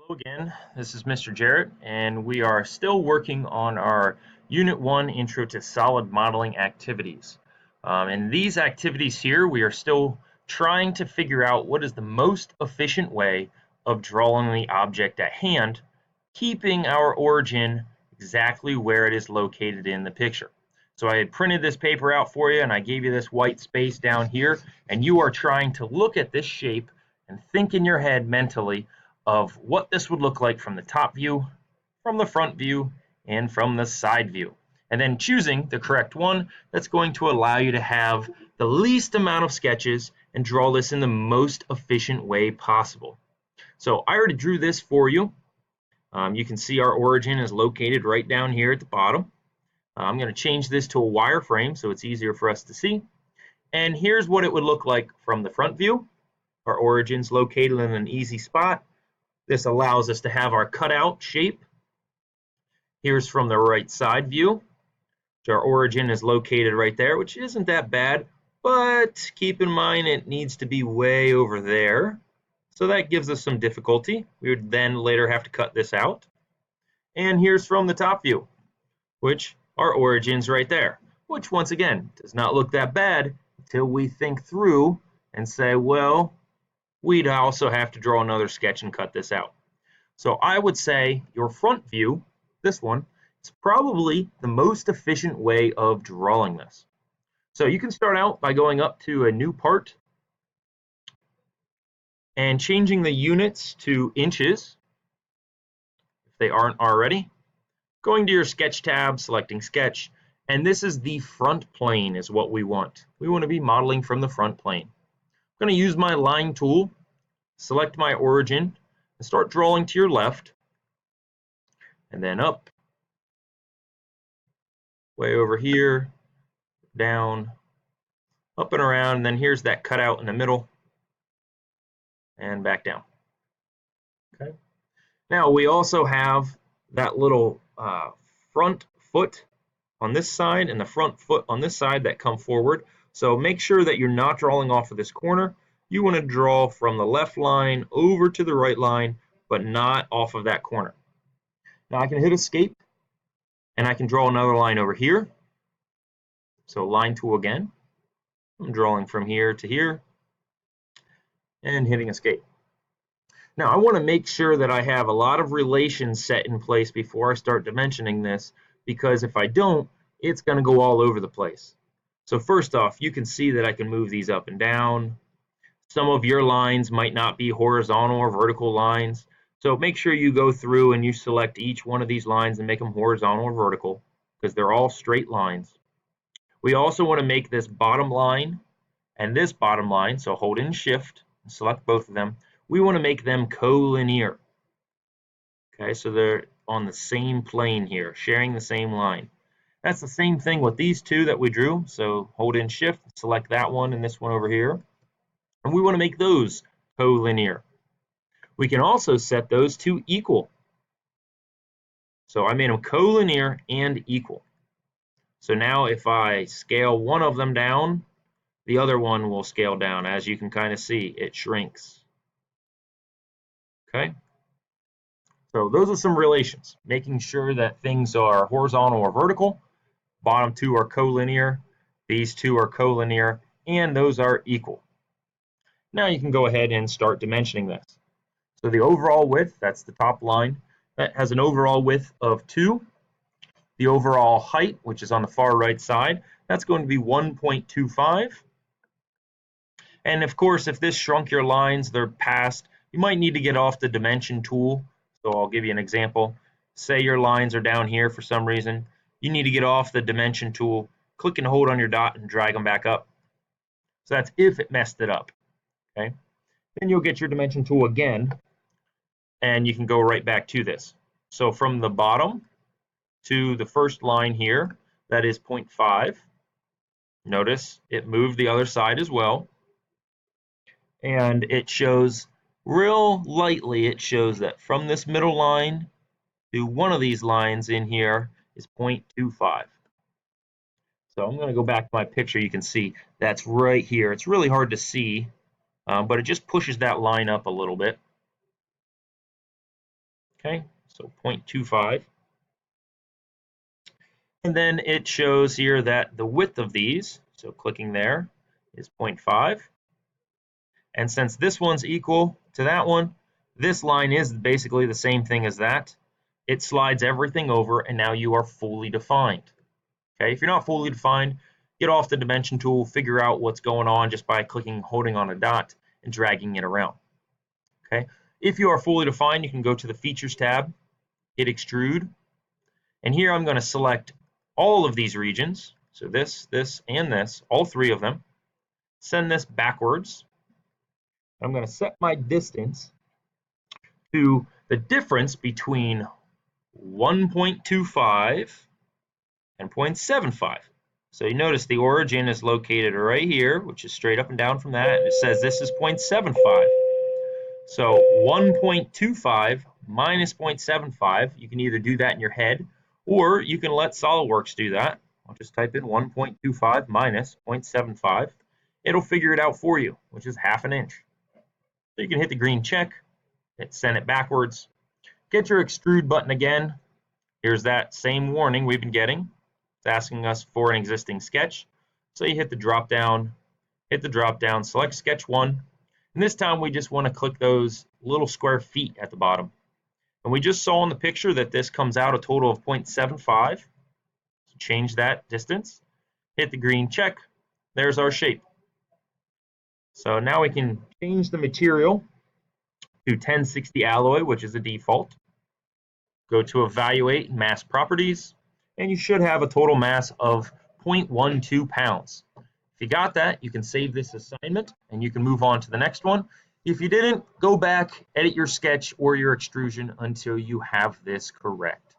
Hello again, this is Mr. Jarrett, and we are still working on our Unit 1 Intro to Solid Modeling activities. In these activities here, we are still trying to figure out what is the most efficient way of drawing the object at hand, keeping our origin exactly where it is located in the picture. So I had printed this paper out for you, and I gave you this white space down here, and you are trying to look at this shape and think in your head mentally of what this would look like from the top view, from the front view, and from the side view. And then choosing the correct one that's going to allow you to have the least amount of sketches and draw this in the most efficient way possible. So I already drew this for you. You can see our origin is located right down here at the bottom. I'm going to change this to a wireframe so it's easier for us to see. And here's what it would look like from the front view. Our origin's located in an easy spot. This allows us to have our cutout shape. Here's from the right side view. So our origin is located right there, which isn't that bad, but keep in mind it needs to be way over there. So that gives us some difficulty. We would then later have to cut this out. And here's from the top view, which our origin's right there, which once again does not look that bad until we think through and say, well, we'd also have to draw another sketch and cut this out. So I would say your front view, this one, is probably the most efficient way of drawing this. So you can start out by going up to a new part and changing the units to inches, if they aren't already. Going to your sketch tab, selecting sketch, and this is the front plane is what we want. We want to be modeling from the front plane. I'm going to use my line tool, select my origin, and start drawing to your left, and then up, way over here, down, up and around, and then here's that cutout in the middle, and back down. Okay. Now we also have that little front foot on this side and the front foot on this side that come forward. So make sure that you're not drawing off of this corner. You want to draw from the left line over to the right line, but not off of that corner. Now I can hit escape, and I can draw another line over here. So line tool again. I'm drawing from here to here, and hitting escape. Now I want to make sure that I have a lot of relations set in place before I start dimensioning this, because if I don't, it's going to go all over the place. So first off, you can see that I can move these up and down. Some of your lines might not be horizontal or vertical lines. So make sure you go through and you select each one of these lines and make them horizontal or vertical, because they're all straight lines. We also want to make this bottom line and this bottom line, so hold in shift and select both of them. We want to make them collinear. Okay, so they're on the same plane here, sharing the same line. That's the same thing with these two that we drew. So hold in shift, select that one and this one over here. And we want to make those collinear. We can also set those to equal. So I made them collinear and equal. So now if I scale one of them down, the other one will scale down. As you can kind of see, it shrinks. Okay. So those are some relations, making sure that things are horizontal or vertical. Bottom two are collinear, these two are collinear, and those are equal. Now you can go ahead and start dimensioning this. So the overall width, that's the top line, that has an overall width of 2. The overall height, which is on the far right side, that's going to be 1.25. And of course, if this shrunk your lines, they're past, you might need to get off the dimension tool. So I'll give you an example. Say your lines are down here for some reason. You need to get off the dimension tool, click and hold on your dot and drag them back up. So that's if it messed it up. Okay. Then you'll get your dimension tool again, and you can go right back to this. So from the bottom to the first line here, that is 0.5. Notice it moved the other side as well. And it shows real lightly, it shows that from this middle line to one of these lines in here is 0.25. So I'm going to go back to my picture. You can see that's right here. It's really hard to see, but it just pushes that line up a little bit. Okay, so 0.25. And then it shows here that the width of these, so clicking there, is 0.5. And since this one's equal to that one, this line is basically the same thing as that. It slides everything over, and now you are fully defined. Okay, if you're not fully defined, get off the dimension tool, figure out what's going on just by holding on a dot and dragging it around. Okay, if you are fully defined, you can go to the Features tab, hit Extrude, and here I'm going to select all of these regions, so this, and this, all three of them, send this backwards. I'm going to set my distance to the difference between 1.25 and 0.75. So you notice the origin is located right here, which is straight up and down from that. It says this is 0.75. So 1.25 minus 0.75, you can either do that in your head, or you can let SOLIDWORKS do that. I'll just type in 1.25 minus 0.75. It'll figure it out for you, which is ½ inch. So you can hit the green check, send it backwards, get your extrude button again. Here's that same warning we've been getting. It's asking us for an existing sketch. So you hit the drop down, select sketch 1. And this time we just want to click those little square feet at the bottom. And we just saw in the picture that this comes out a total of 0.75. So change that distance, hit the green check. There's our shape. So now we can change the material to 1060 alloy, which is the default. Go to Evaluate Mass Properties, and you should have a total mass of 0.12 pounds. If you got that, you can save this assignment, and you can move on to the next one. If you didn't, go back, edit your sketch or your extrusion until you have this correct.